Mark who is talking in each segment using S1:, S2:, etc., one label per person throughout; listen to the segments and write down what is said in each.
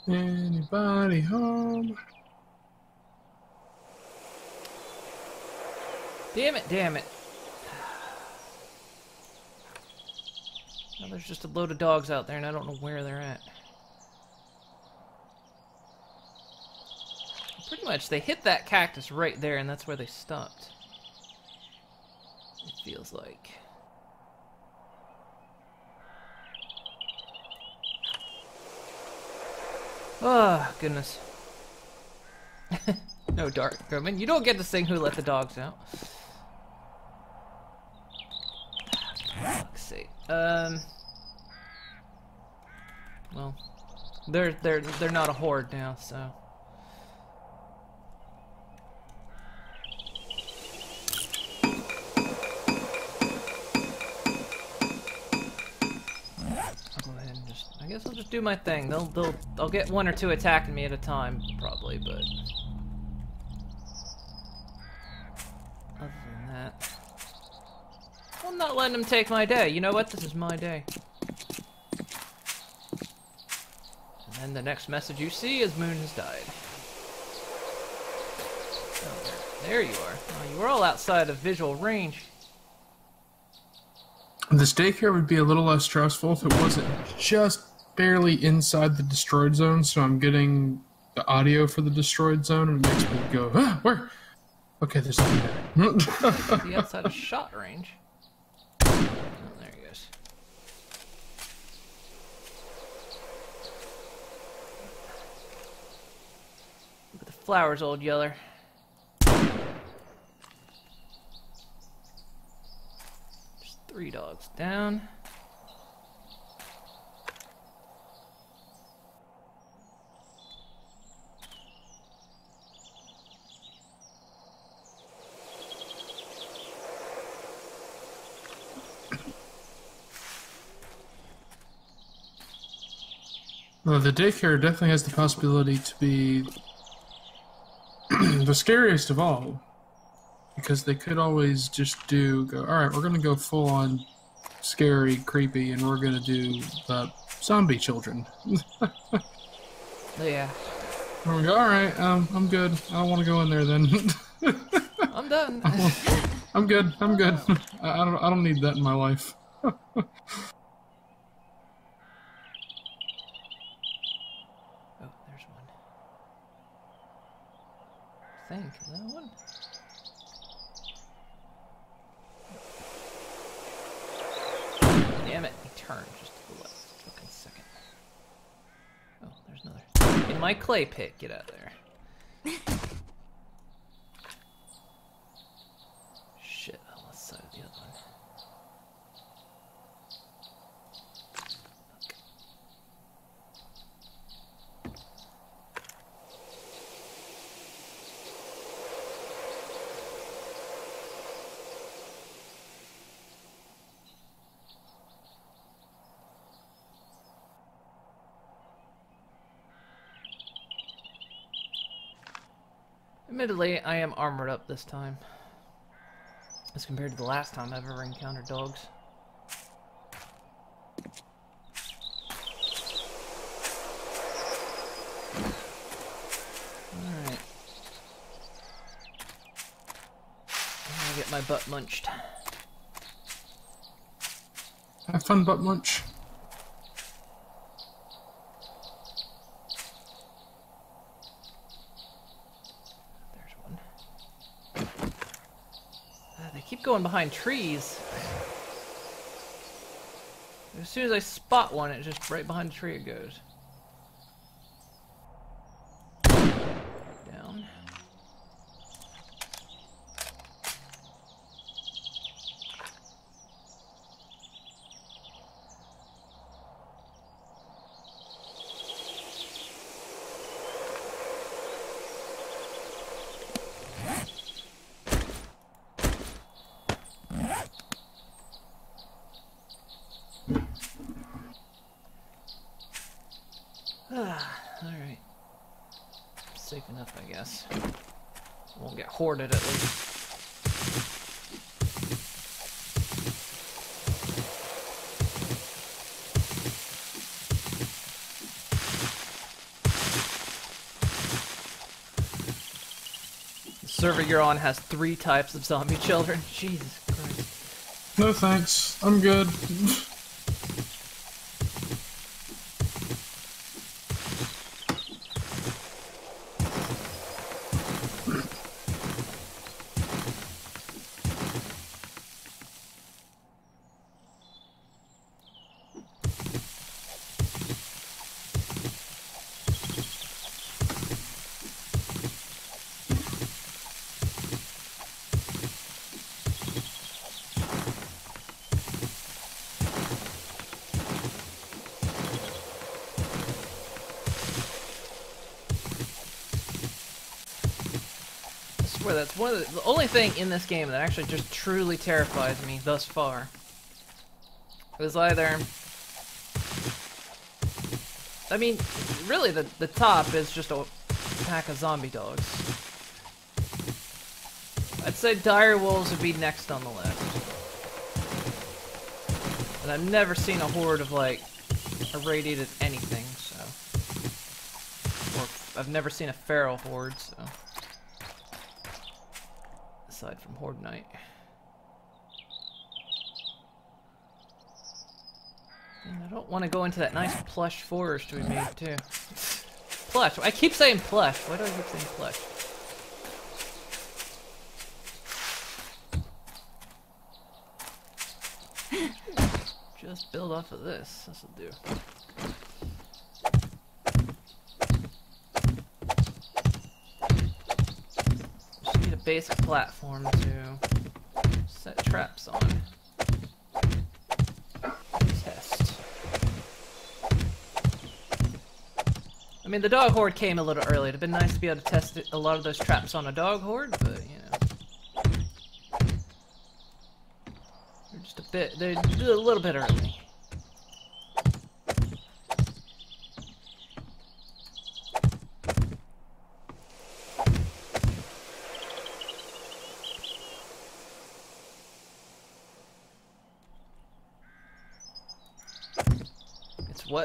S1: Anybody home?
S2: Damn it, damn it. Now there's just a load of dogs out there and I don't know where they're at. Pretty much, they hit that cactus right there and that's where they stopped. It feels like. Oh, goodness. No, Dark Roman. You don't get to sing Who Let the Dogs Out. For fuck's sake. Well, they're not a horde now, so. I guess I'll just do my thing. I'll get one or two attacking me at a time, probably, but other than that, I'm not letting them take my day. You know what? This is my day. And then the next message you see is Moon has died. Oh, there you are. Oh, you were all outside of visual range.
S1: This daycare would be a little less stressful if it wasn't just barely inside the destroyed zone, so I'm getting the audio for the destroyed zone, and it makes me go, ah, where? Okay, there's nothing there.
S2: The outside of shot range. Oh, there he goes. Look at the flowers, old Yeller. There's 3 dogs down.
S1: Well, the daycare definitely has the possibility to be the scariest of all, because they could always just go, alright, we're gonna go full on scary, creepy, and we're gonna do the zombie children.
S2: Yeah.
S1: And we go, alright, I'm good. I don't want to go in there then.
S2: I'm done.
S1: I'm good. I don't need that in my life.
S2: Think that one. Damn it, he turned just to the left. Fucking second. Oh, there's another. In my clay pit, get out of there. Shit, on the side of the other one. Admittedly, I am armored up this time, as compared to the last time I've ever encountered dogs. Alright. I'm gonna get my butt munched.
S1: Have fun, butt munch.
S2: Keep going behind trees. As soon as I spot one, it's just right behind the tree it goes. Down. Alright. Safe enough, I guess. Won't get hoarded at least. server you're on has 3 types of zombie children. Jesus Christ.
S1: No thanks. I'm good.
S2: That's one of the only thing in this game that actually just truly terrifies me thus far. Is either, I mean, really the top is just a pack of zombie dogs. I'd say dire wolves would be next on the list. And I've never seen a horde of like irradiated anything, so. Or I've never seen a feral horde, so. Aside from Horde Night. And I don't want to go into that nice plush forest we made too. Plush. I keep saying plush. Why do I keep saying plush? Just build off of this. This'll do. Basic platform to set traps on. Test. I mean, the dog horde came a little early. It'd have been nice to be able to test a lot of those traps on a dog horde, but you know, they're just they're a little bit early.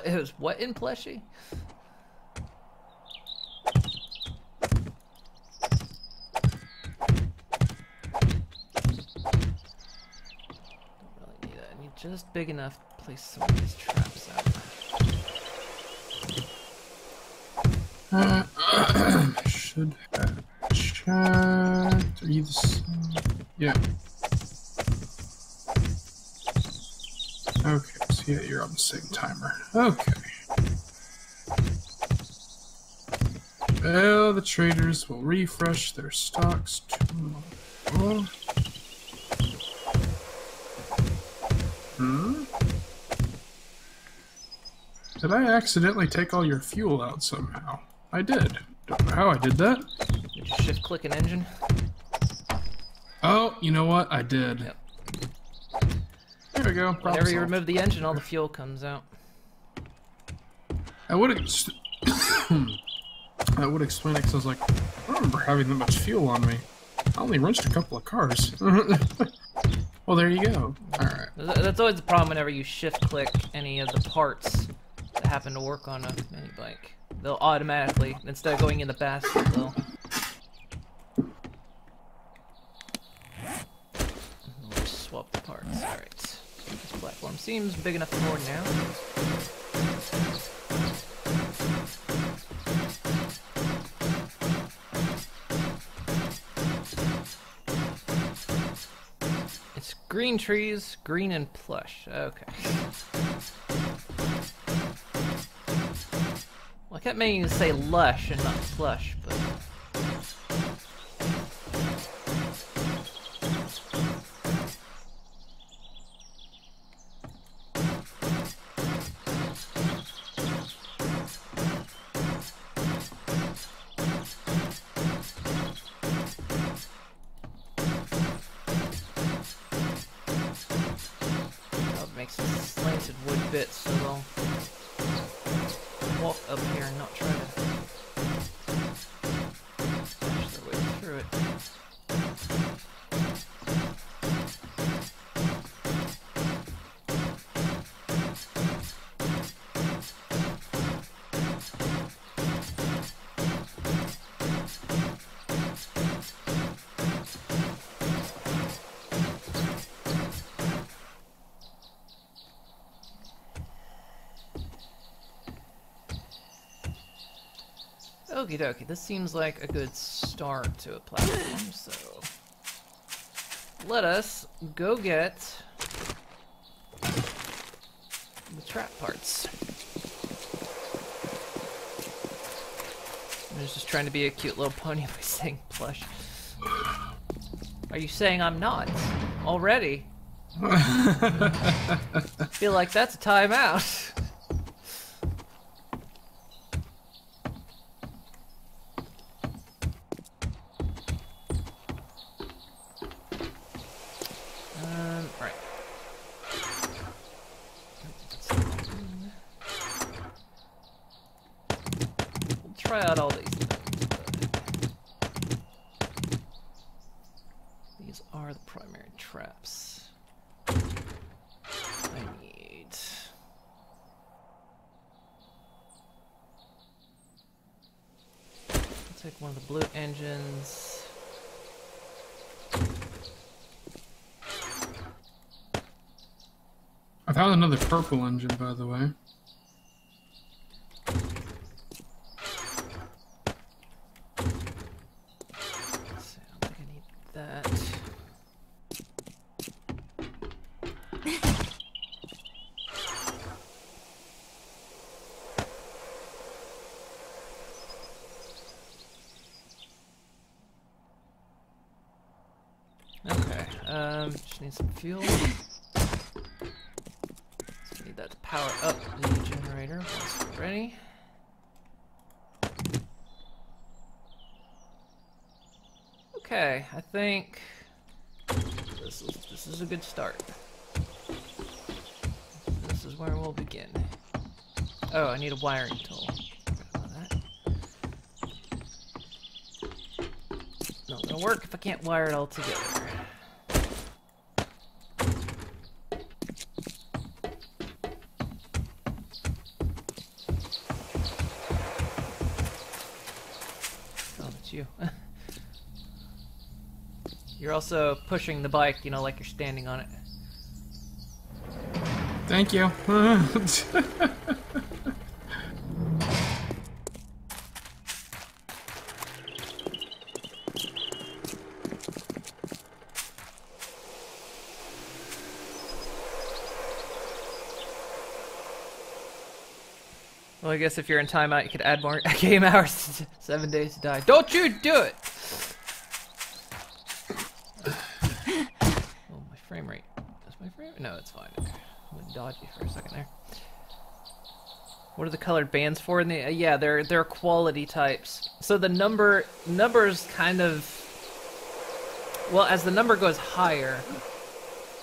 S2: It was what in Pleshy? Don't really need that. I need just big enough to place some of these traps
S1: out. Should have checked. Are you the same? Yeah. Okay. Yeah, you're on the same timer. Okay. Well, the traders will refresh their stocks tomorrow. Did I accidentally take all your fuel out somehow? I did. Don't know how I did that.
S2: Did you shift click an engine?
S1: Oh, you know what? I did.
S2: Yep.
S1: There we go.
S2: Whenever you remove the engine, all the fuel comes out.
S1: I would I would explain it because I was like, I don't remember having that much fuel on me. I only wrenched a couple of cars. Well, there you go. Alright.
S2: That's always the problem whenever you shift-click any of the parts that happen to work on a mini bike. They'll automatically, instead of going in the basket, they'll swap the parts. Alright. This platform seems big enough for now. It's green trees, green and plush. Okay. Well, I kept meaning to say lush and not plush, but... makes slanted wood bits, so they'll walk up here and not try to push their way through it. Okie dokie, this seems like a good start to a platform, so let us go get the trap parts. I was just trying to be a cute little pony by saying plush. Are you saying I'm not? Already? Feel like that's a timeout. Right. We'll try out all these things. These are the primary traps. I need... I'll take one of the blue engines.
S1: I found another purple engine, by the way.
S2: Let's see, I don't think I need that. Okay, just need some fuel. Need that to power up the generator once we're ready. Okay, I think this is a good start. This is where we'll begin. Oh, I need a wiring tool. Forgot about that. Not gonna work if I can't wire it all together. You. You're also pushing the bike, you know, like you're standing on it.
S1: Thank you.
S2: Well, I guess if you're in timeout, you could add more game hours to 7 days to die. Don't you do it! Oh, my frame rate. Is my frame rate? No, it's fine. I went dodgy for a second there. What are the colored bands for? In the yeah, they're quality types. So the numbers kind of, well, as the number goes higher,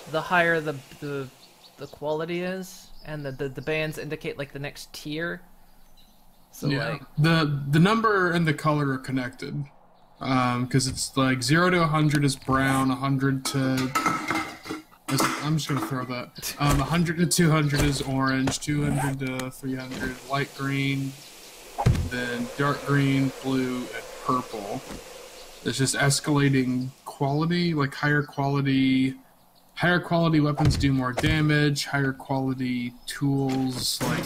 S2: the higher the quality is, and the bands indicate like the next tier. So
S1: yeah,
S2: like
S1: the number and the color are connected, because it's like 0 to 100 is brown, 100 to I'm just gonna throw that. 100 to 200 is orange, 200 to 300 light green, then dark green, blue, and purple. It's just escalating quality, like higher quality weapons do more damage, higher quality tools, like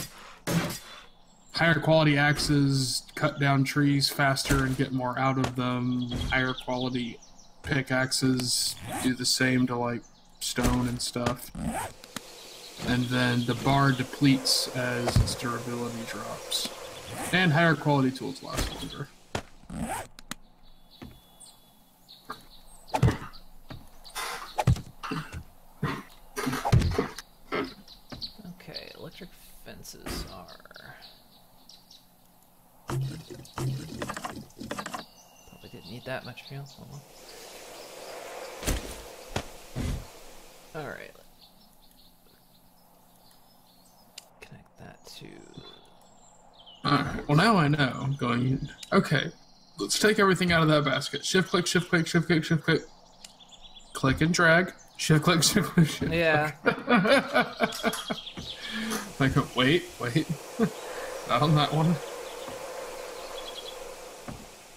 S1: higher quality axes cut down trees faster and get more out of them, higher quality pickaxes do the same to like stone and stuff. And then the bar depletes as its durability drops. And higher quality tools last longer.
S2: okay, electric fences are probably didn't need that much fuel. All right. Connect that to.
S1: Alright, well now I know. I'm going. Okay, let's take everything out of that basket. Shift click, shift click, shift click, shift click. Click and drag. Shift click, shift click, shift click.
S2: Yeah.
S1: Like, wait. Not on that one.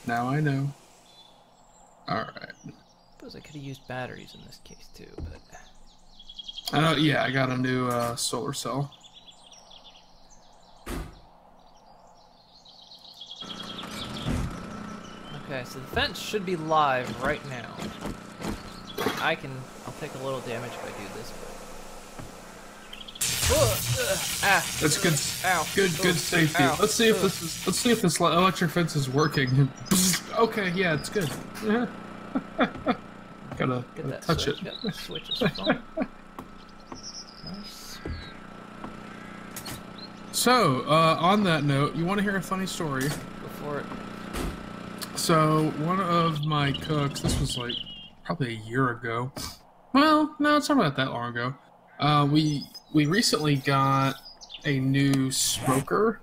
S1: Now I know. Alright.
S2: Suppose I could have used batteries in this case too, but.
S1: Yeah, I got a new solar cell.
S2: Okay, so the fence should be live right now. I'll take a little damage if I do this, but...
S1: That's good.
S2: Ow.
S1: Good safety.
S2: Ow.
S1: Let's see if this electric fence is working. Okay, yeah, it's good. Gotta touch
S2: switch.
S1: it.
S2: Yep, the switch is fine. Nice.
S1: So, on that note, you want to hear a funny story?
S2: Go for it.
S1: So, one of my cooks, this was like probably a year ago. Well, no, it's not that long ago. We recently got a new smoker.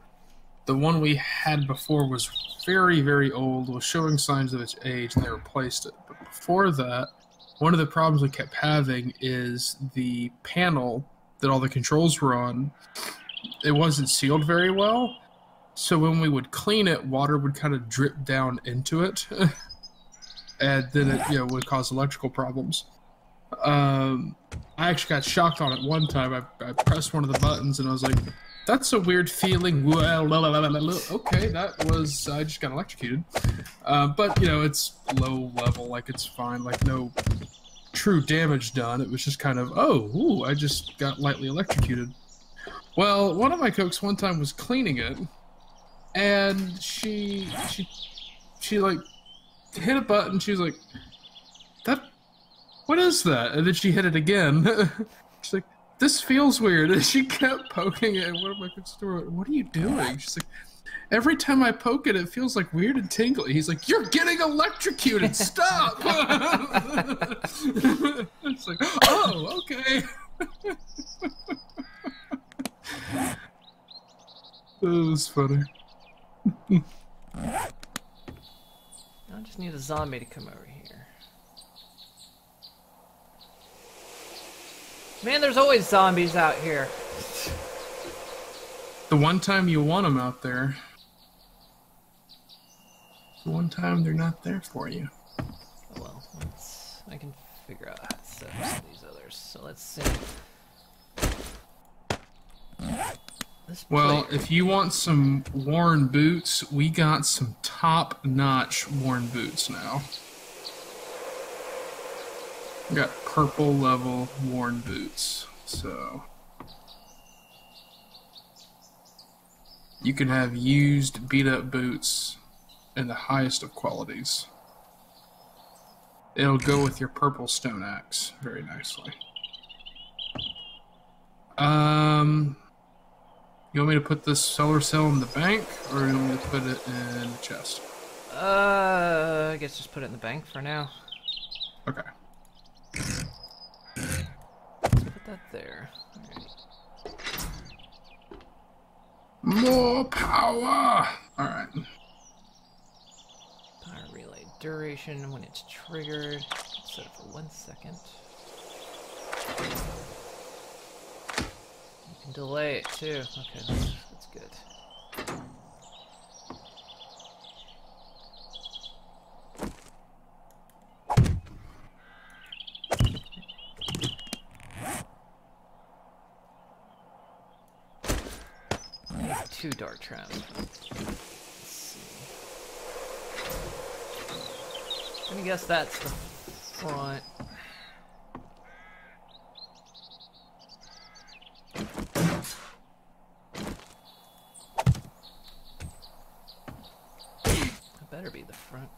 S1: The one we had before was very, very old, was showing signs of its age, and they replaced it. But before that, one of the problems we kept having is the panel that all the controls were on, it wasn't sealed very well. So when we would clean it, water would kind of drip down into it, and then it would cause electrical problems. I actually got shocked on it one time. I pressed one of the buttons and I was like, that's a weird feeling. Okay, that was, I just got electrocuted. But, it's low level, like it's fine, like no true damage done. It was just kind of, I just got lightly electrocuted. Well, one of my cooks one time was cleaning it, and she like hit a button. She was like, what is that? And then she hit it again. She's like, this feels weird. And she kept poking it. And one of my cooks went, what are you doing? She's like, every time I poke it, it feels like weird and tingly. He's like, you're getting electrocuted. Stop. It's like, oh, okay. That was funny.
S2: I just need a zombie to come over here. Man, there's always zombies out here.
S1: The one time you want them out there, the one time they're not there for you.
S2: Oh well, I can figure out how to set up some of these others. So let's see.
S1: Well, if you want some worn boots, we got some top-notch worn boots now. We got purple level worn boots, so you can have used, beat-up boots in the highest of qualities. It'll go with your purple stone axe very nicely. You want me to put this solar cell in the bank, or you want me to put it in the chest?
S2: I guess just put it in the bank for now.
S1: Okay.
S2: Let's put that there. Alright.
S1: More power! Alright.
S2: Power relay duration when it's triggered. Set it for 1 second. You can delay it too. Okay, that's good. I need 2 dart traps. Let's see. I'm gonna guess that's the front. It better be the front.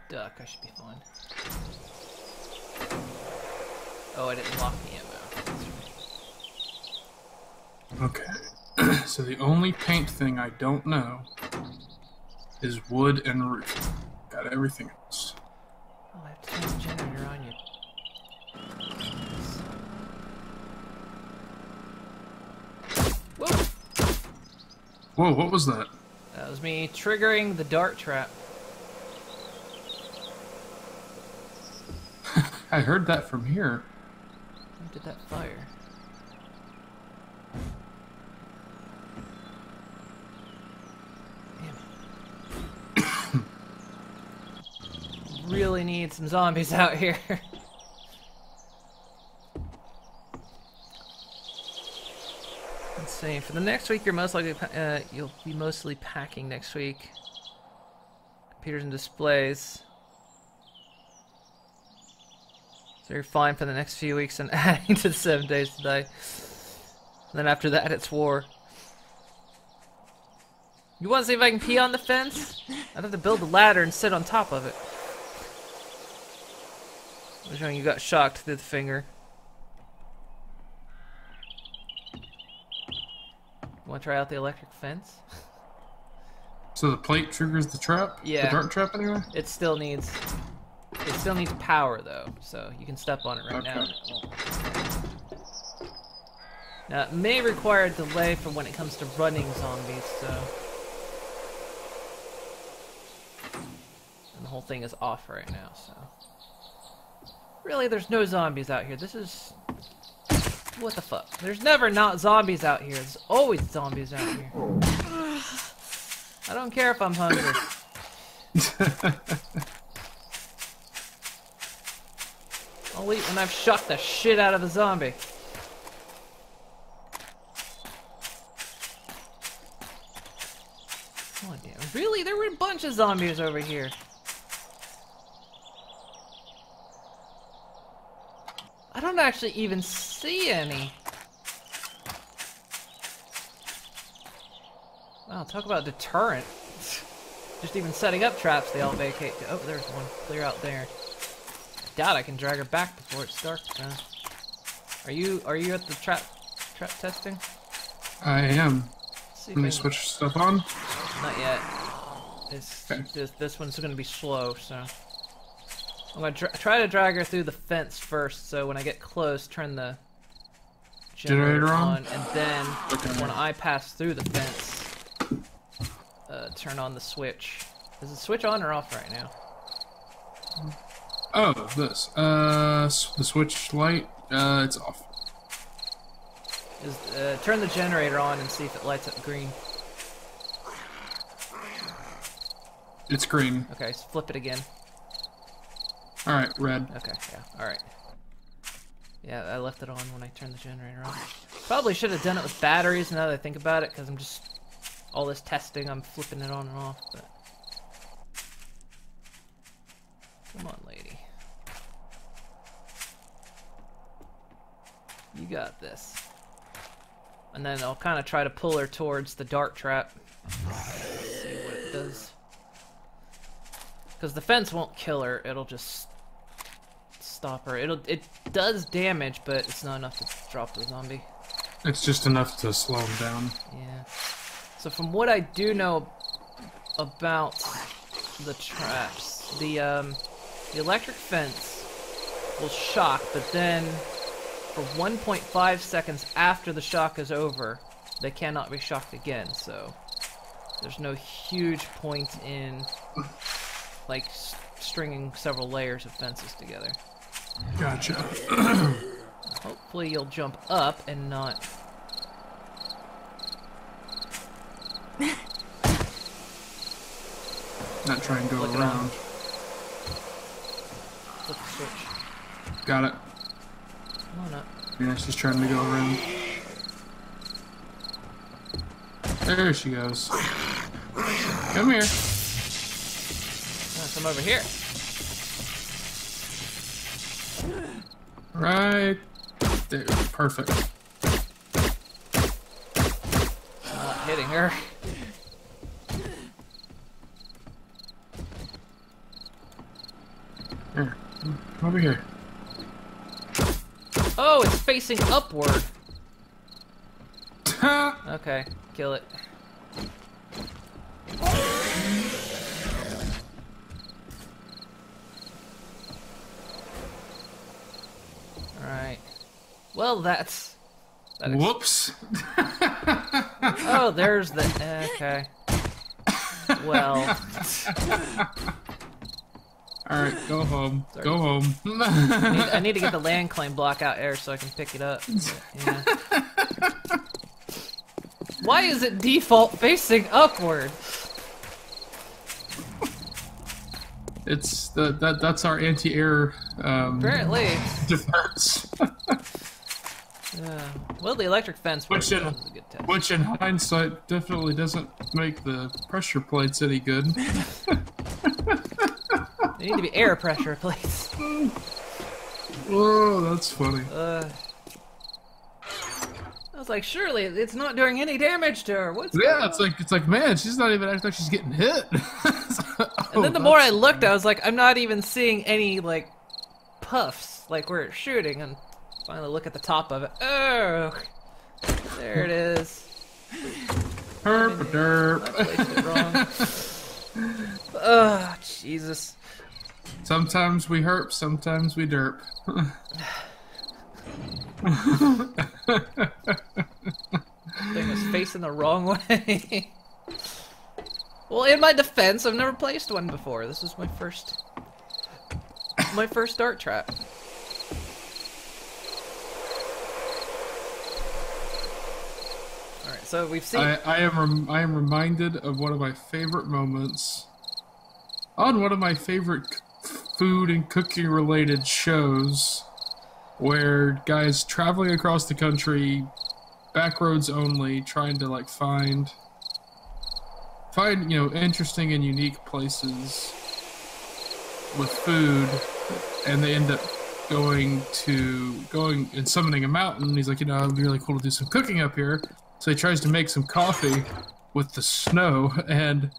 S2: Duck, I should be fine. Oh, I didn't lock the ammo.
S1: Okay. So the only paint thing I don't know is wood and roof. Got everything else.
S2: Oh, I have to turn the generator on you. Whoa!
S1: Whoa, what was that?
S2: That was me triggering the dart trap.
S1: I heard that from here.
S2: Who did that fire? Damn it. Really need some zombies out here. Let's see. For the next week, you're most likely you'll be mostly packing next week. Computers and displays. So you're fine for the next few weeks and adding to the 7 days to die. And then after that, it's war. You want to see if I can pee on the fence? I'd have to build a ladder and sit on top of it. Which one you got shocked through the finger? Want to try out the electric fence?
S1: So the plate triggers the trap?
S2: Yeah.
S1: The dart trap anyway?
S2: It still needs power though, so you can step on it right now.
S1: Okay.
S2: And it won't. Now it may require a delay for when it comes to running zombies, so. And the whole thing is off right now, so. Really, there's no zombies out here. This is. What the fuck? There's never not zombies out here. There's always zombies out here. I don't care if I'm hungry. I'll eat when I've shot the shit out of a zombie. Oh damn. Really? There were a bunch of zombies over here. I don't actually even see any. Wow, talk about deterrent. Just even setting up traps, they all vacate. Oh, there's one clear out there. Doubt I can drag her back before it's dark. Are you at the trap testing?
S1: I am.
S2: See if
S1: Let me
S2: I can-
S1: switch stuff on.
S2: Not yet.
S1: Okay.
S2: This one's gonna be slow, so I'm gonna try to drag her through the fence first. So when I get close, turn the
S1: Generator on?
S2: and then
S1: Okay.
S2: when I pass through the fence, turn on the switch. Is the switch on or off right now?
S1: Oh, this. The switch light, it's off.
S2: Turn the generator on and see if it lights up green.
S1: It's green.
S2: Okay, so flip it again.
S1: Alright, red.
S2: Okay, yeah, alright. Yeah, I left it on when I turned the generator on. Probably should have done it with batteries now that I think about it, because I'm just... All this testing, I'm flipping it on and off, but... Come on, lady. You got this. And then I'll kind of try to pull her towards the dart trap. See what it does. Because the fence won't kill her, it'll just stop her. It does damage, but it's not enough to drop the zombie.
S1: It's just enough to slow him down.
S2: Yeah. So from what I do know about the traps, the electric fence will shock, but then for 1.5 seconds after the shock is over, they cannot be shocked again. So there's no huge point in like stringing several layers of fences together.
S1: Gotcha.
S2: Hopefully you'll jump up and not.
S1: Not try and go
S2: Flick it on.
S1: around.
S2: Flip the switch.
S1: Got it.
S2: Come on up.
S1: Yeah, she's trying to go around. There she goes. Come here.
S2: Come over here.
S1: Right there. Perfect.
S2: Not hitting her.
S1: Here. Come over here.
S2: Oh, it's facing upward. Okay, kill it. Alright. Well, that
S1: Whoops.
S2: Oh, there's the... Okay. Well...
S1: Alright, go home.
S2: Sorry.
S1: Go home.
S2: I need to get the land claim block out there so I can pick it up. Yeah. Why is it default facing upward?
S1: It's that's our anti-air
S2: Apparently.
S1: defense.
S2: Well, the electric fence was a good test.
S1: Which in hindsight definitely doesn't make the pressure plates any good.
S2: They need to be air pressure plates.
S1: Oh, that's funny.
S2: I was like, surely it's not doing any damage to her. What's
S1: Yeah,
S2: going on?
S1: it's like, man, she's not even acting like she's getting hit.
S2: And then the more I looked, I was like, I'm not even seeing any, like, puffs, like where it's shooting, and finally look at the top of it. Oh, there it is.
S1: Herp derp.
S2: I placed it wrong. Oh, Jesus.
S1: Sometimes we herp, sometimes we derp.
S2: Thing was facing the wrong way. Well, in my defense, I've never placed one before. This is my first dart trap. All right, so we've seen.
S1: I am reminded of one of my favorite moments on one of my favorite food and cooking related shows, where guys traveling across the country, back roads only, trying to like find interesting and unique places with food, and they end up going and summoning a mountain. He's like, it'd be really cool to do some cooking up here. So he tries to make some coffee with the snow, and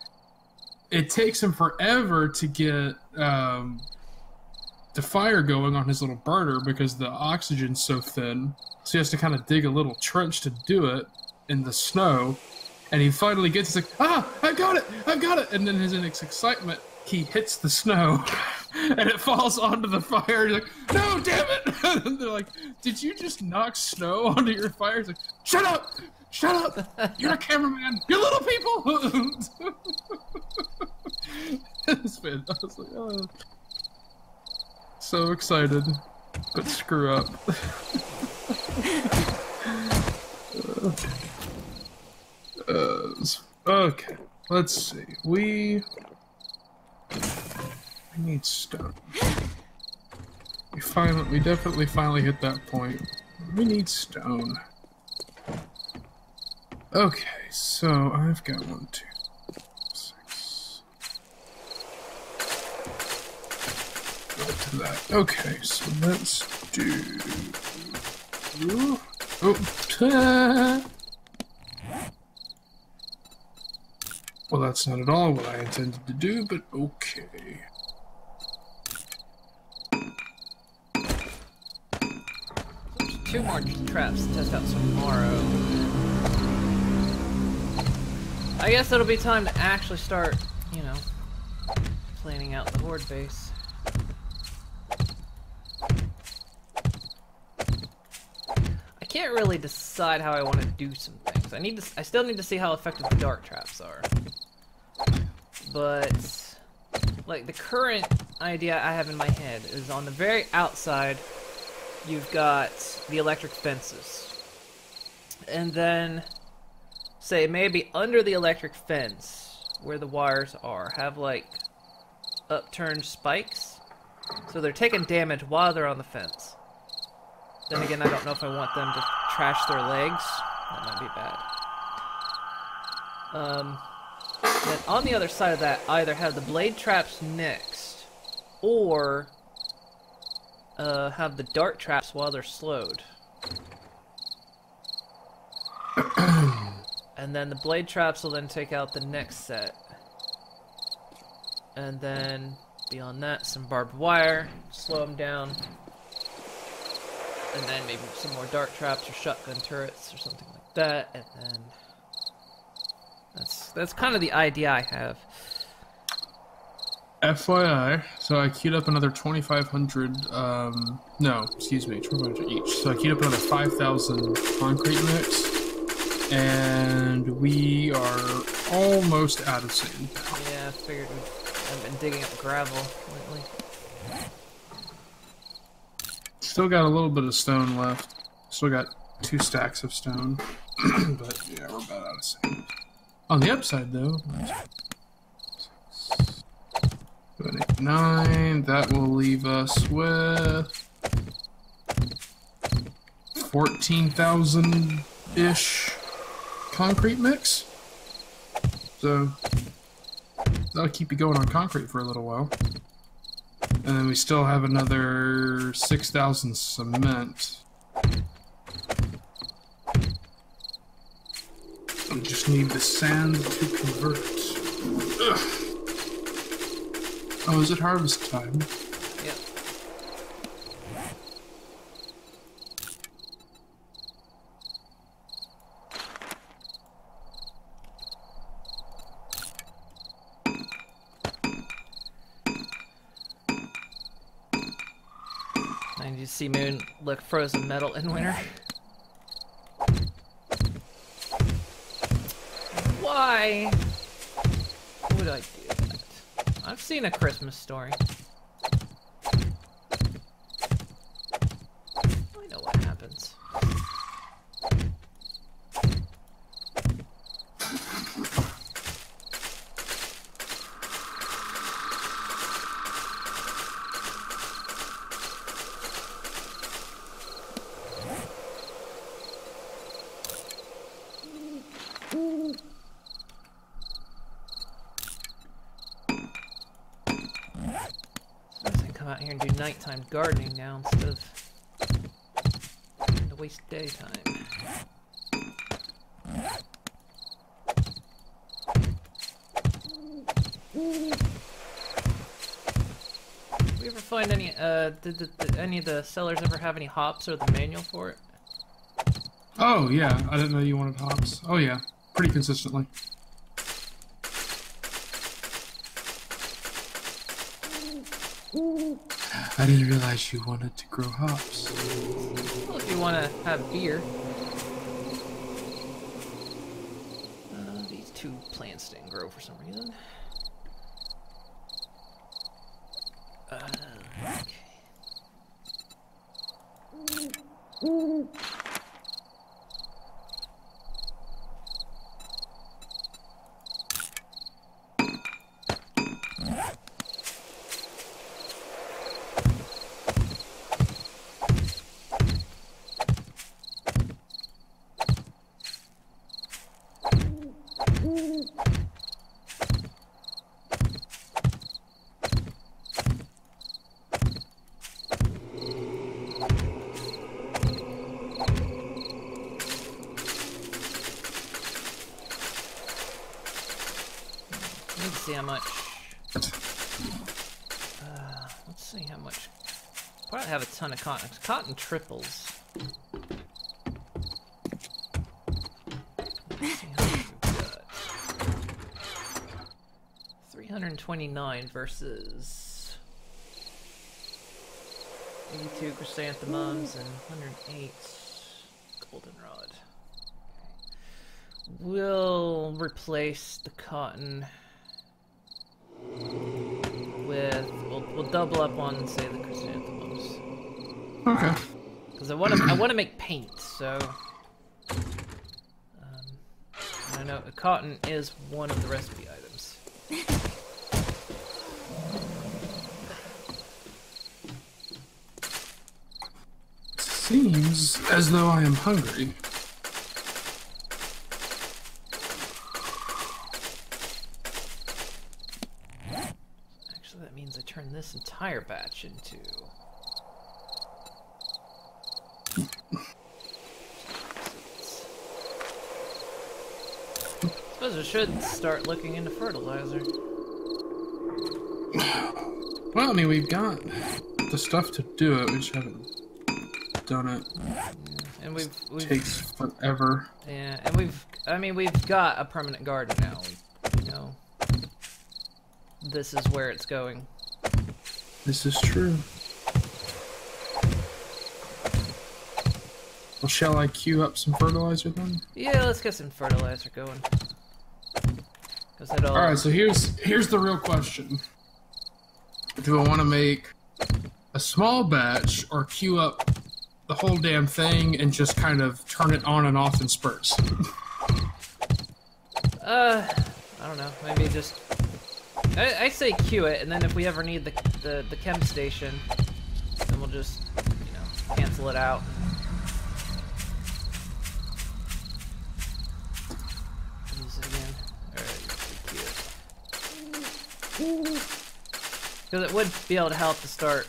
S1: it takes him forever to get the fire going on his little burner because the oxygen's so thin. So he has to kind of dig a little trench to do it in the snow. And he finally gets, he's like, I've got it! And then in his excitement, he hits the snow and it falls onto the fire. He's like, no, damn it! And they're like, did you just knock snow onto your fire? He's like, shut up! You're a cameraman! You little people! It's been, I was like, oh. So excited, but screw up. Okay, let's see. We need stone. We definitely finally hit that point. We need stone. Okay, so I've got 1, 2, 6. Go to that. Okay, so let's do. Well, that's not at all what I intended to do, but okay.
S2: There's 2 more traps to test out tomorrow. I guess it'll be time to actually start, planning out the horde base. I can't really decide how I want to do some things. I still need to see how effective the dart traps are. But like the current idea I have in my head is on the very outside you've got the electric fences. And then say maybe under the electric fence where the wires are have like upturned spikes. So they're taking damage while they're on the fence. Then again, I don't know if I want them to trash their legs. That might be bad. Then on the other side of that, either have the blade traps next, or have the dart traps while they're slowed. And then the blade traps will then take out the next set. And then beyond that, some barbed wire, slow them down. And then maybe some more dart traps or shotgun turrets or something like that, and then that's kind of the idea I have.
S1: FYI, so I queued up another 2,500, no, excuse me, 2,500 each. So I queued up another 5,000 concrete mix, and we are almost out of sand now.
S2: Yeah, I figured I've been digging up gravel lately.
S1: Still got a little bit of stone left. Still got 2 stacks of stone, but yeah, we're about out of sand. On the upside, though, 7, 8, 9. That will leave us with 14,000-ish concrete mix. So that'll keep you going on concrete for a little while. And then we still have another 6,000 cement. We just need the sand to convert. Ugh. Oh, is it harvest time?
S2: Yep. And you see Moon look frozen metal in winter. Why would I do that? I've seen A Christmas Story. I know what happens. Come out here and do nighttime gardening now instead of having to waste daytime. Did we ever find any, did any of the sellers ever have any hops or the manual for it?
S1: Oh, yeah. I didn't know you wanted hops. Oh, yeah. Pretty consistently. I didn't realize you wanted to grow hops.
S2: Well, if you want to have beer. These 2 plants didn't grow for some reason. Okay. Let's see how much. Let's see how much. Probably have a ton of cotton. Cotton triples. Let's see how much we've got. 329 versus 82 chrysanthemums and 108 goldenrod. We'll replace the cotton with we'll double up on, say, the chrysanthemums.
S1: Okay.
S2: Because I want to make paint, so I know cotton is one of the recipe items.
S1: Seems as though I am hungry.
S2: Actually, that means I turn this entire batch into. I suppose I should start looking into fertilizer.
S1: Well, I mean, we've got the stuff to do it. We just haven't done it.
S2: And we've
S1: Takes forever.
S2: yeah, and we've got a permanent garden now. You know, this is where it's going.
S1: This is true. Well, shall I queue up some fertilizer then?
S2: Yeah, let's get some fertilizer going. All
S1: right, so here's the real question. Do I want to make a small batch or queue up the whole damn thing and just kind of turn it on and off in spurts?
S2: I don't know. Maybe just I say queue it, and then if we ever need the chem station, then we'll just, you know, cancel it out. Use it again. Alright, because it would be able to help to start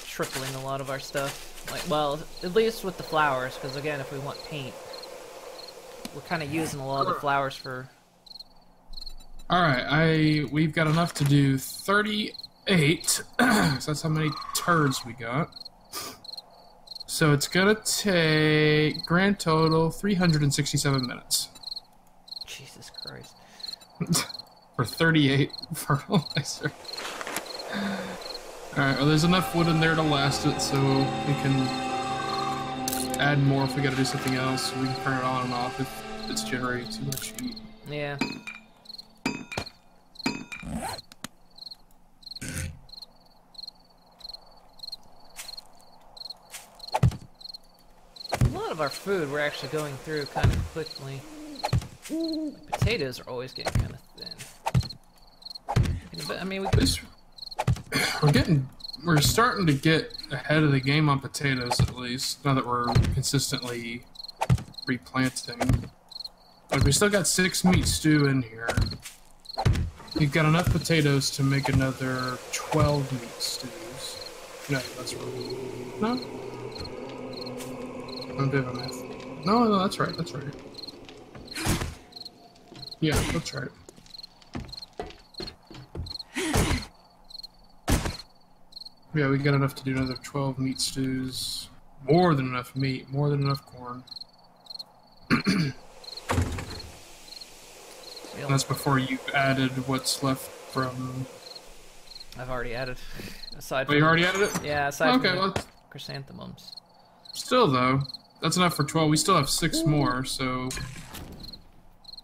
S2: tripling a lot of our stuff. Like, well, at least with the flowers, because again, if we want paint, we're kind of using a lot of the flowers for.
S1: Alright, we've got enough to do 38, so that's how many turds we got. So it's gonna take, grand total, 367 minutes.
S2: Jesus Christ.
S1: For 38 fertilizer. Alright, well there's enough wood in there to last it, so we can add more if we gotta do something else. We can turn it on and off if it's generating too much heat.
S2: Yeah. A lot of our food we're actually going through kind of quickly. Like potatoes are always getting kind of thin. I mean,
S1: we're starting to get ahead of the game on potatoes, at least, now that we're consistently replanting. But we still got 6 meat stew in here. We've got enough potatoes to make another 12 meat stews. No, that's right. No? I'm doing math. No, that's right, that's right. Yeah, that's right. Yeah, we got enough to do another 12 meat stews. More than enough meat, more than enough corn. And that's before you've added what's left from...
S2: I've already added. Aside from...
S1: Oh, you already added it?
S2: Yeah, aside
S1: from
S2: the chrysanthemums.
S1: Still, though, that's enough for 12. We still have 6 more, so...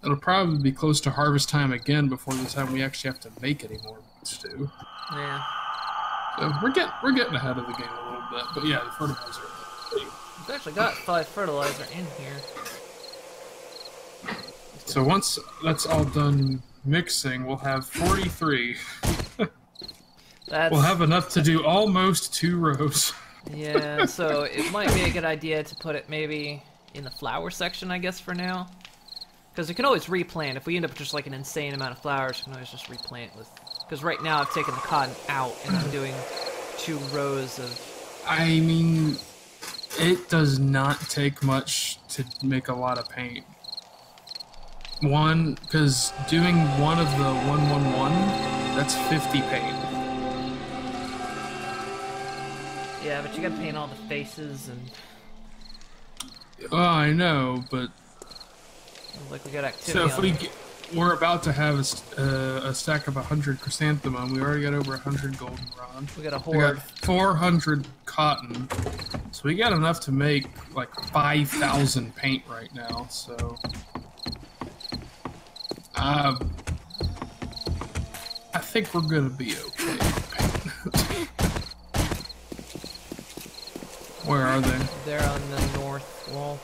S1: It'll probably be close to harvest time again before the time we actually have to make any more meat stew.
S2: Yeah.
S1: So we're getting ahead of the game a little bit, but yeah, the fertilizer.
S2: We've actually got 5 fertilizer in here.
S1: So once that's all done mixing, we'll have 43. We'll have enough to do almost 2 rows.
S2: Yeah, so it might be a good idea to put it maybe in the flower section, I guess, for now. Because we can always replant. If we end up with just like an insane amount of flowers, we can always just replant with... Because right now I've taken the cotton out and I'm doing 2 rows of...
S1: I mean, it does not take much to make a lot of paint. One, because doing one of the 111, that's 50 paint.
S2: Yeah, but you gotta paint all the faces and...
S1: Oh, I know, but...
S2: Like we got activity.
S1: So if we're about to have a stack of 100 chrysanthemum. We already got over 100 goldenrod.
S2: We got a horde.
S1: We got 400 cotton. So we got enough to make like 5,000 paint right now. So I think we're gonna be okay. Where are they?
S2: They're on the north wall.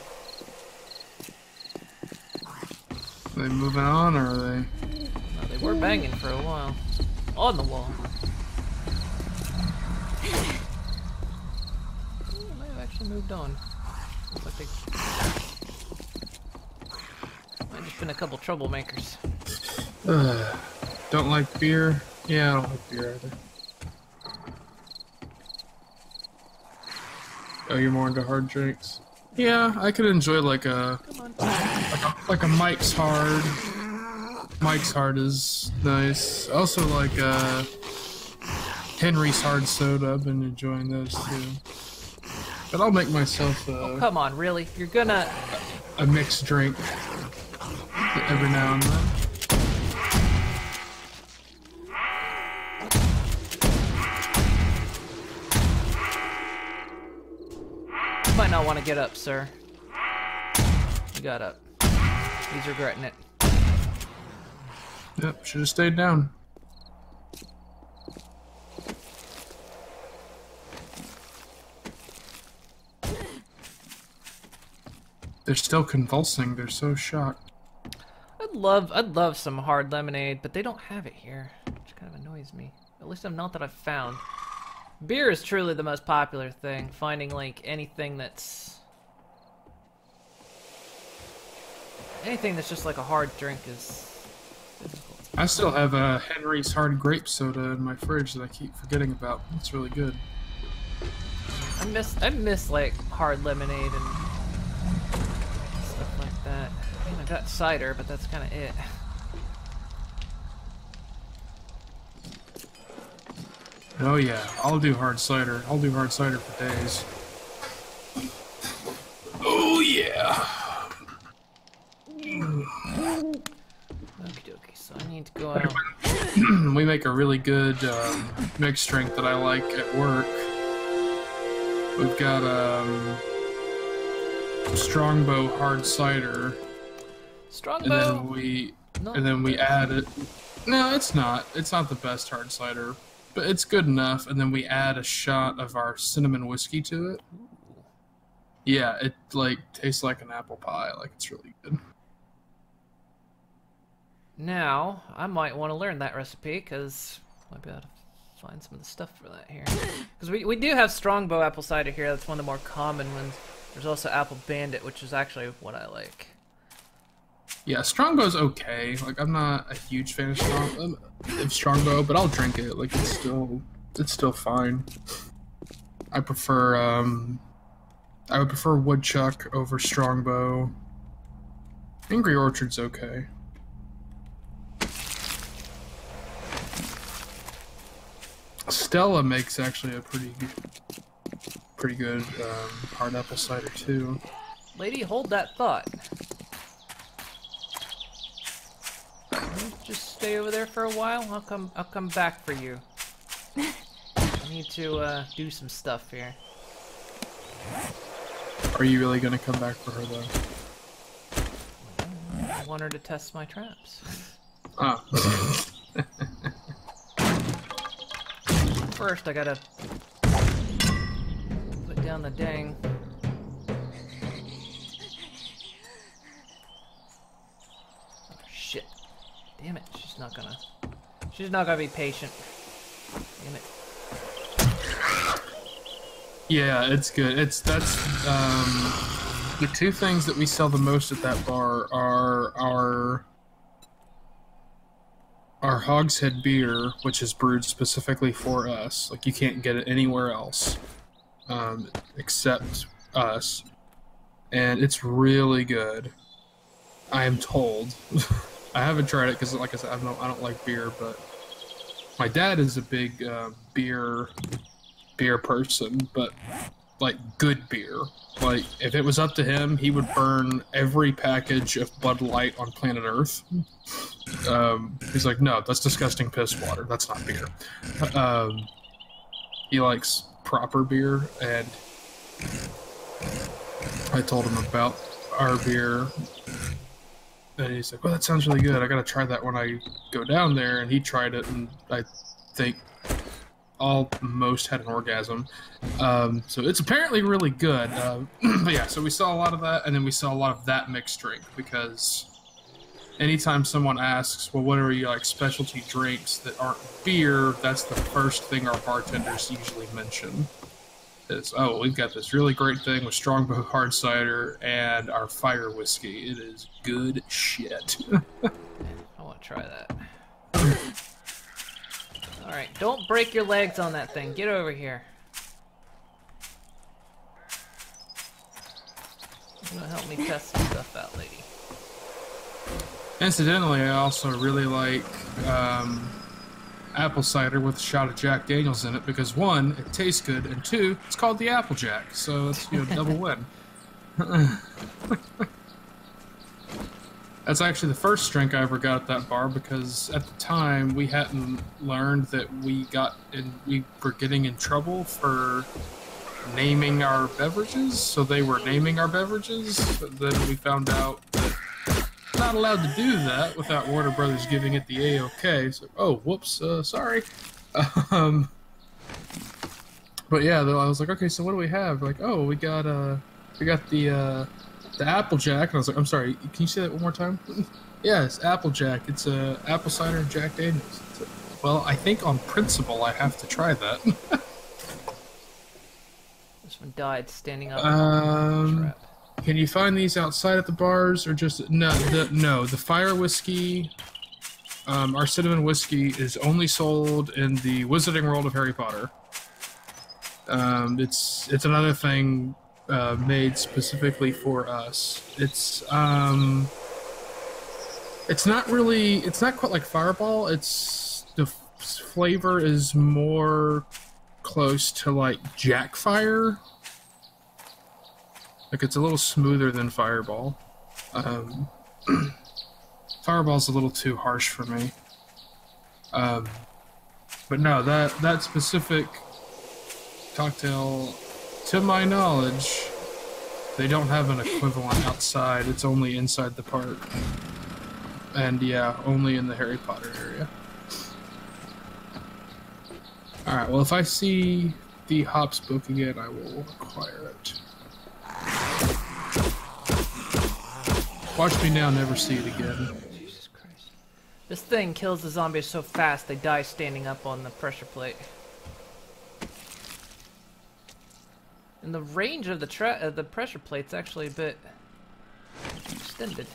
S1: Are they moving on, or are they?
S2: No, they were banging for a while. On the wall. They might have actually moved on. Looks like they... Might have just been a couple troublemakers.
S1: Don't like beer? Yeah, I don't like beer either. Oh, you're more into hard drinks? Yeah, I could enjoy like a Mike's Hard. Mike's Hard is nice. Also like Henry's Hard Soda. I've been enjoying those too. But I'll make myself
S2: Oh, come on, really? You're gonna...
S1: a mixed drink every now and then.
S2: You might not want to get up, sir. You got up. He's regretting it.
S1: Yep, should have stayed down. They're still convulsing. They're so shocked.
S2: I'd love some hard lemonade, but they don't have it here, which kind of annoys me. At least I'm not that I've found. Beer is truly the most popular thing. Finding like anything that's just like a hard drink is difficult.
S1: I still have a Henry's hard grape soda in my fridge that I keep forgetting about. It's really good.
S2: I miss like hard lemonade and stuff like that. I mean, I got cider, but that's kind of it.
S1: Oh yeah, I'll do hard cider. I'll do hard cider for days. Oh yeah.
S2: Okie dokie, so I need to go out.
S1: We make a really good mixed drink that I like at work. We've got Strongbow hard cider,
S2: Strongbow.
S1: and then we add it. No, it's not. It's not the best hard cider, but it's good enough. And then we add a shot of our cinnamon whiskey to it. Yeah, it like tastes like an apple pie. Like it's really good.
S2: Now, I might want to learn that recipe, because I might be able to find some of the stuff for that here. Because we do have Strongbow apple cider here, that's one of the more common ones. There's also Apple Bandit, which is actually what I like.
S1: Yeah, Strongbow's okay. Like, I'm not a huge fan of Strongbow, but I'll drink it. Like, it's still fine. I would prefer Woodchuck over Strongbow. Angry Orchard's okay. Stella makes actually a pretty good hard apple cider too.
S2: Lady, hold that thought. Just stay over there for a while. I'll come back for you. I need to do some stuff here.
S1: Are you really gonna come back for her though?
S2: I want her to test my traps.
S1: Ah.
S2: First, I gotta put down the dang. Oh, shit. Damn it, she's not gonna be patient. Damn it.
S1: Yeah, it's good. That's the two things that we sell the most at that bar are our Hogshead beer, which is brewed specifically for us. Like, you can't get it anywhere else except us. And it's really good. I am told. I haven't tried it because, like I said, I don't like beer, but my dad is a big beer person, but like good beer. Like, if it was up to him, he would burn every package of Bud Light on planet Earth. He's like, no, that's disgusting piss water. That's not beer. He likes proper beer, and I told him about our beer, and he's like, well, that sounds really good. I gotta try that when I go down there. And he tried it, and I think almost had an orgasm. So it's apparently really good. But yeah, so we saw a lot of that, and then we saw a lot of that mixed drink, because anytime someone asks, well, what are your like specialty drinks that aren't beer, that's the first thing our bartenders usually mention. Is, oh, we've got this really great thing with Strongbow hard cider and our fire whiskey. It is good shit.
S2: I want to try that. Alright, don't break your legs on that thing. Get over here. You're gonna help me test some stuff out, lady.
S1: apple cider with a shot of Jack Daniels in it because one, it tastes good, and two, it's called the Applejack, so it's double win. That's actually the first drink I ever got at that bar because at the time we hadn't learned that we were getting in trouble for naming our beverages, so they were naming our beverages. But then we found out that not allowed to do that without Warner Brothers giving it the A-OK. So, oh, whoops, sorry. But yeah, though I was like, okay, so what do we have? Like, oh, we got the Applejack, and I was like, I'm sorry, can you say that one more time? Yes, Applejack. It's apple cider and Jack Daniels. Well, I think on principle I have to try that.
S2: This one died standing up on the trap.
S1: Can you find these outside at the bars, or just no? The fire whiskey, our cinnamon whiskey is only sold in the Wizarding World of Harry Potter. It's another thing made specifically for us. It's not quite like Fireball. The flavor is more close to like Jackfire. Like, it's a little smoother than Fireball. Fireball's a little too harsh for me. But no, that specific cocktail, to my knowledge, they don't have an equivalent outside. It's only inside the park. And yeah, only in the Harry Potter area. Alright, well, if I see the hops book again, I will acquire it. Watch me now, never see it again.
S2: Jesus Christ. This thing kills the zombies so fast they die standing up on the pressure plate. And the range of the pressure plate's actually a bit extended.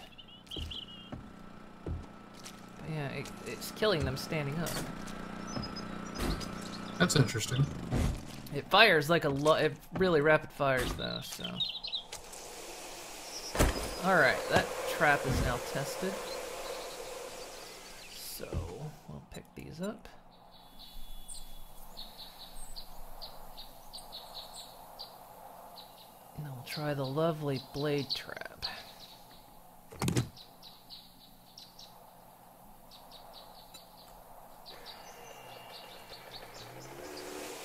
S2: But yeah, it's killing them standing up.
S1: That's interesting.
S2: It fires like it really rapid fires though, so. Alright, that trap is now tested. So, we'll pick these up. And then we'll try the lovely blade trap.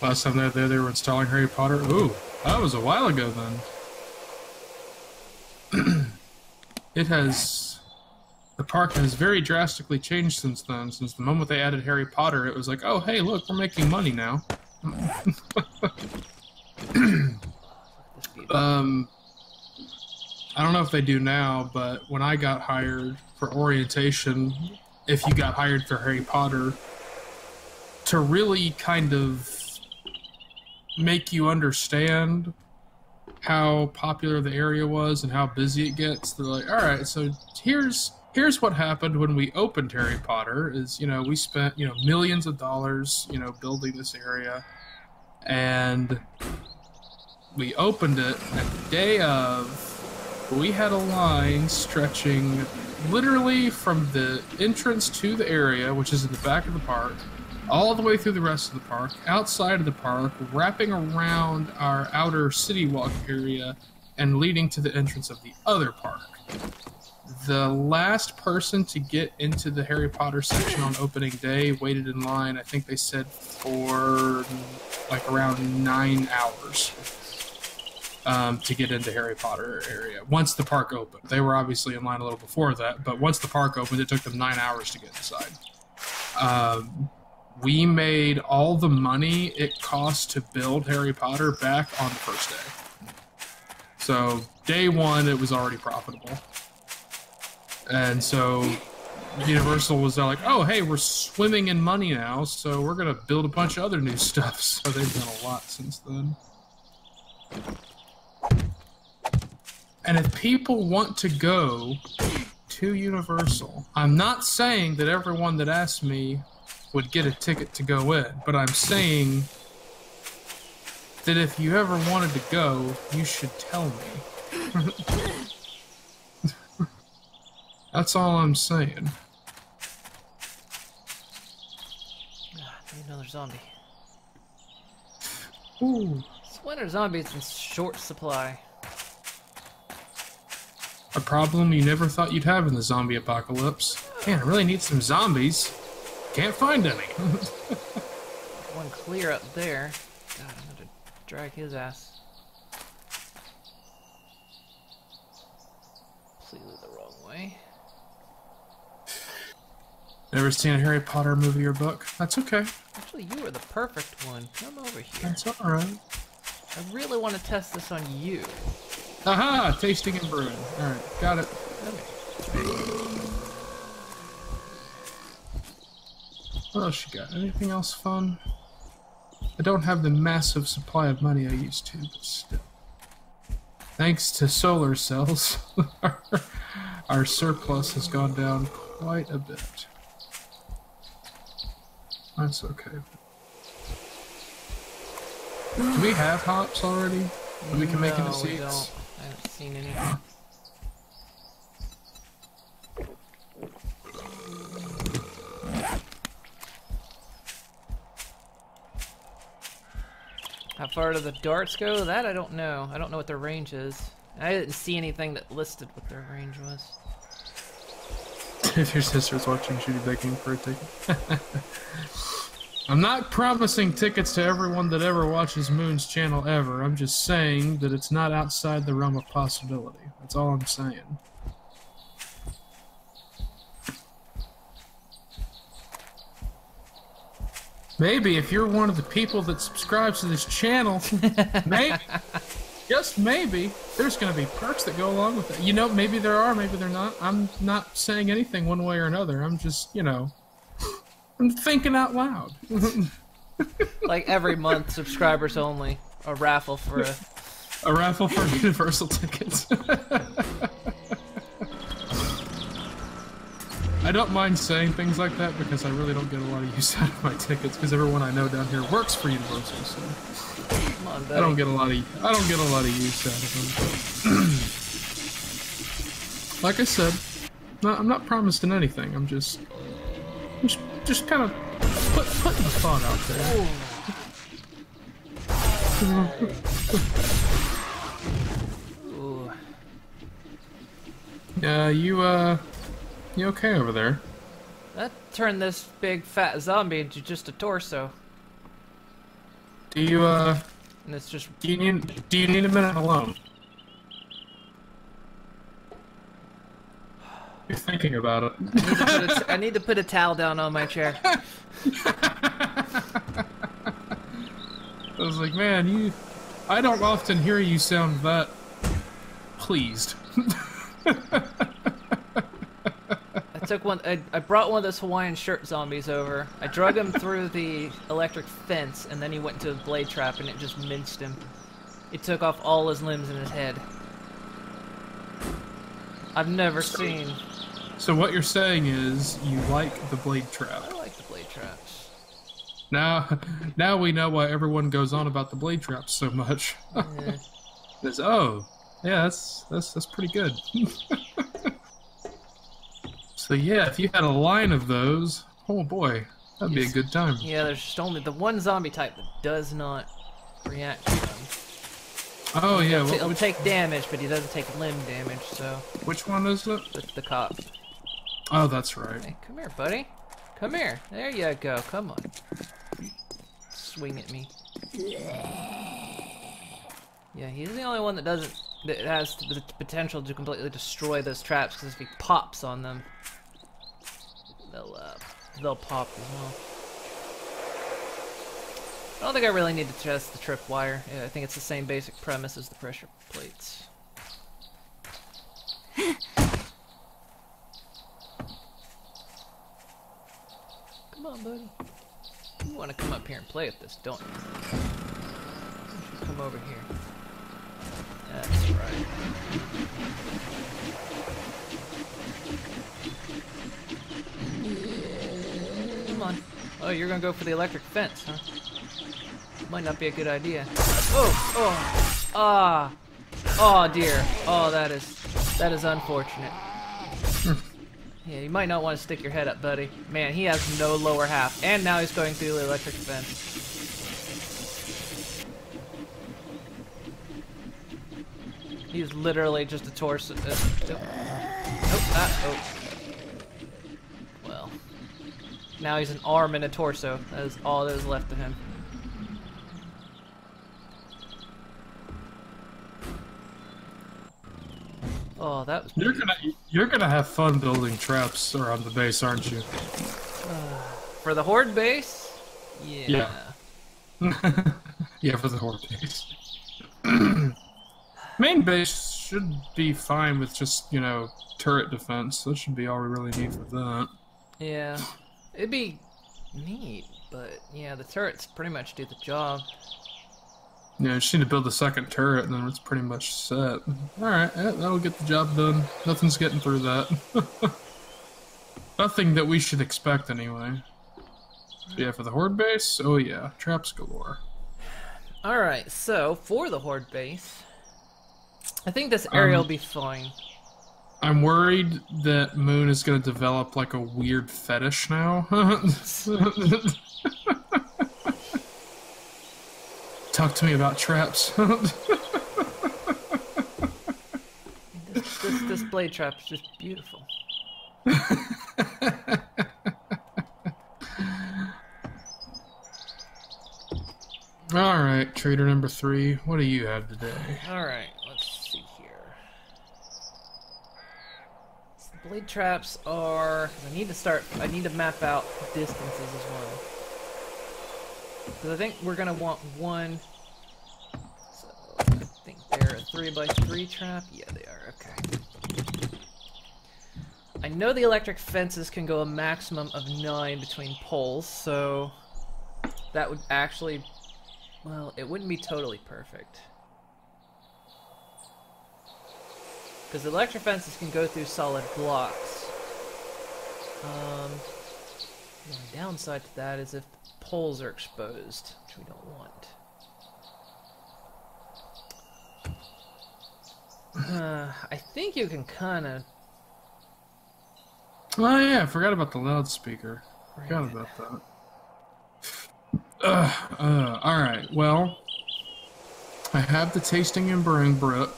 S1: Last time they were installing Harry Potter. Ooh, that was a while ago then. The park has very drastically changed since then. Since the moment they added Harry Potter, it was like, oh, hey, look, we're making money now. I don't know if they do now, but when I got hired for orientation, if you got hired for Harry Potter, to really kind of make you understand how popular the area was and how busy it gets, they're like, all right, so here's what happened when we opened Harry Potter is, we spent, millions of dollars, building this area, and we opened it, and the day of, we had a line stretching literally from the entrance to the area, which is in the back of the park, all the way through the rest of the park, outside of the park, wrapping around our outer city walk area, and leading to the entrance of the other park. The last person to get into the Harry Potter section on opening day waited in line, I think they said, for like around 9 hours to get into Harry Potter area. Once the park opened. They were obviously in line a little before that, but once the park opened, it took them 9 hours to get inside. We made all the money it cost to build Harry Potter back on the first day. So, day one, it was already profitable. And so, Universal was like, oh, hey, we're swimming in money now, so we're going to build a bunch of other new stuff. So they've done a lot since then. And if people want to go to Universal, I'm not saying that everyone that asks me would get a ticket to go in, but I'm saying that if you ever wanted to go, you should tell me. That's all I'm saying.
S2: zombie.
S1: Ooh.
S2: Splinter zombies in short supply.
S1: A problem you never thought you'd have in the zombie apocalypse. Man, I really need some zombies. Can't find any.
S2: One clear up there. God, I'm gonna drag his ass. Completely the wrong way.
S1: Never seen a Harry Potter movie or book? That's okay.
S2: Actually, you are the perfect one. Come over here.
S1: That's alright.
S2: I really want to test this on you.
S1: Aha! Tasting and brewing. Alright, got it.
S2: Okay.
S1: What else you got? Anything else fun? I don't have the massive supply of money I used to, but still. Thanks to solar cells, our surplus has gone down quite a bit. That's okay. Do we have hops already that we can make into seeds?
S2: We don't. I haven't seen any. How far do the darts go? That I don't know. I don't know what their range is. I didn't see anything that listed what their range was.
S1: If your sister's watching, she'd be begging for a ticket. I'm not promising tickets to everyone that ever watches Moon's channel ever. I'm just saying that it's not outside the realm of possibility. That's all I'm saying. Maybe if you're one of the people that subscribes to this channel, maybe, just maybe, there's going to be perks that go along with it. You know, maybe there are, maybe they're not. I'm not saying anything one way or another. I'm just, you know, I'm thinking out loud.
S2: Like every month, subscribers only. A raffle for
S1: a raffle for Universal tickets. I don't mind saying things like that because I really don't get a lot of use out of my tickets because everyone I know down here works for Universal, so
S2: Come on, buddy.
S1: I don't get a lot of use out of them. Like I said, I'm not promising anything. I'm just kind of putting the thought out there.
S2: Ooh.
S1: You okay over there?
S2: That turned this big fat zombie into just a torso.
S1: Do you
S2: And it's just.
S1: do you need a minute alone? You're thinking about it.
S2: I need to put a towel down on my chair.
S1: I was like, man, I don't often hear you sound that pleased.
S2: I brought one of those Hawaiian shirt zombies over. I drug him through the electric fence, and then he went into a blade trap, and it just minced him. It took off all his limbs and his head. I've never seen.
S1: So what you're saying is you like the blade trap.
S2: I like the blade traps.
S1: Now we know why everyone goes on about the blade traps so much.
S2: Yeah.
S1: Oh, yeah, that's pretty good. So yeah, if you had a line of those, oh boy, that'd be a good time.
S2: Yeah, there's just only the one zombie type that does not react to them.
S1: Oh yeah,
S2: It'll take damage, but he doesn't take limb damage, so...
S1: Which one is it?
S2: The cop.
S1: Oh, that's right.
S2: Hey, come here, buddy. Come here. There you go. Come on. Swing at me. Yeah, he's the only one that has the potential to completely destroy those traps, because if he pops on them, they'll pop as well. I don't think I really need to test the tripwire. Yeah, I think it's the same basic premise as the pressure plates. Come on, buddy. You want to come up here and play with this, don't you? You should come over here. That's right. Come on. Oh, you're gonna go for the electric fence, huh? Might not be a good idea. Oh dear. Oh, that is unfortunate. Yeah, you might not want to stick your head up, buddy. Man, he has no lower half. And now he's going through the electric fence. He's literally just a torso. Oh. Well. Now he's an arm and a torso. That is all that is left of him. Oh, that was pretty...
S1: You're gonna have fun building traps around the base, aren't you?
S2: For the horde base? Yeah.
S1: Yeah, for the horde base. Main base should be fine with just, you know, turret defense. That should be all we really need for that.
S2: Yeah. It'd be neat, but yeah, the turrets pretty much do the job.
S1: Yeah, just need to build a second turret and then it's pretty much set. Alright, that'll get the job done. Nothing's getting through that. Nothing that we should expect anyway. Yeah, for the horde base, oh yeah, traps galore.
S2: Alright, so for the horde base, I think this area will be fine.
S1: I'm worried that Moon is going to develop like a weird fetish now. Talk to me about traps.
S2: This blade trap is just beautiful.
S1: Alright, trader number 3, what do you have today?
S2: Alright, let's see here. So the blade traps are... I need to map out distances as well. Because I think we're going to want one... So, I think they're a 3x3 trap? Yeah, they are, okay. I know the electric fences can go a maximum of 9 between poles, so... That would actually... Well, it wouldn't be totally perfect. Because the electric fences can go through solid blocks. The only downside to that is if poles are exposed, which we don't want. I think you can kind of...
S1: Oh yeah, I forgot about the loudspeaker. Forgot about that. Alright, well, I have the tasting and brewing brook,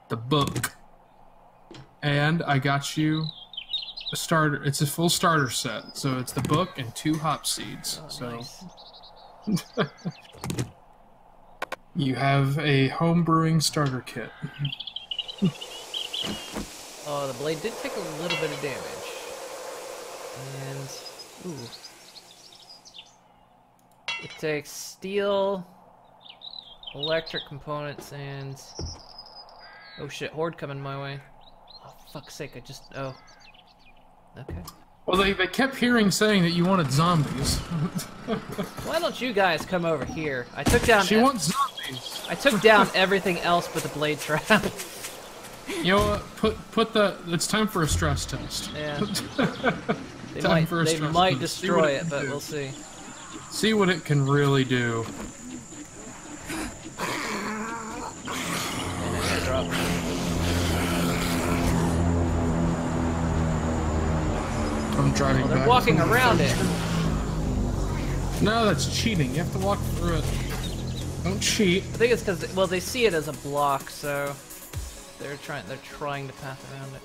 S1: the book, and I got you a starter. It's a full starter set, so it's the book and 2 hop seeds.
S2: Oh,
S1: so
S2: nice.
S1: You have a home brewing starter kit.
S2: Oh, the blade did take a little bit of damage. And, ooh. It takes steel, electric components, and... Oh shit, horde coming my way. Oh, fuck's sake, oh. Okay.
S1: Well, they kept saying that you wanted zombies.
S2: Why don't you guys come over here? I took down...
S1: She wants zombies!
S2: I took down everything else but the blade trap.
S1: You know what? Put the... It's time for a stress test.
S2: Yeah. They might destroy it, but we'll see.
S1: See what it can really do. I'm driving back.
S2: They're walking around it.
S1: No, that's cheating. You have to walk through it. Don't cheat.
S2: I think it's because, well, they see it as a block, so they're trying to path around it.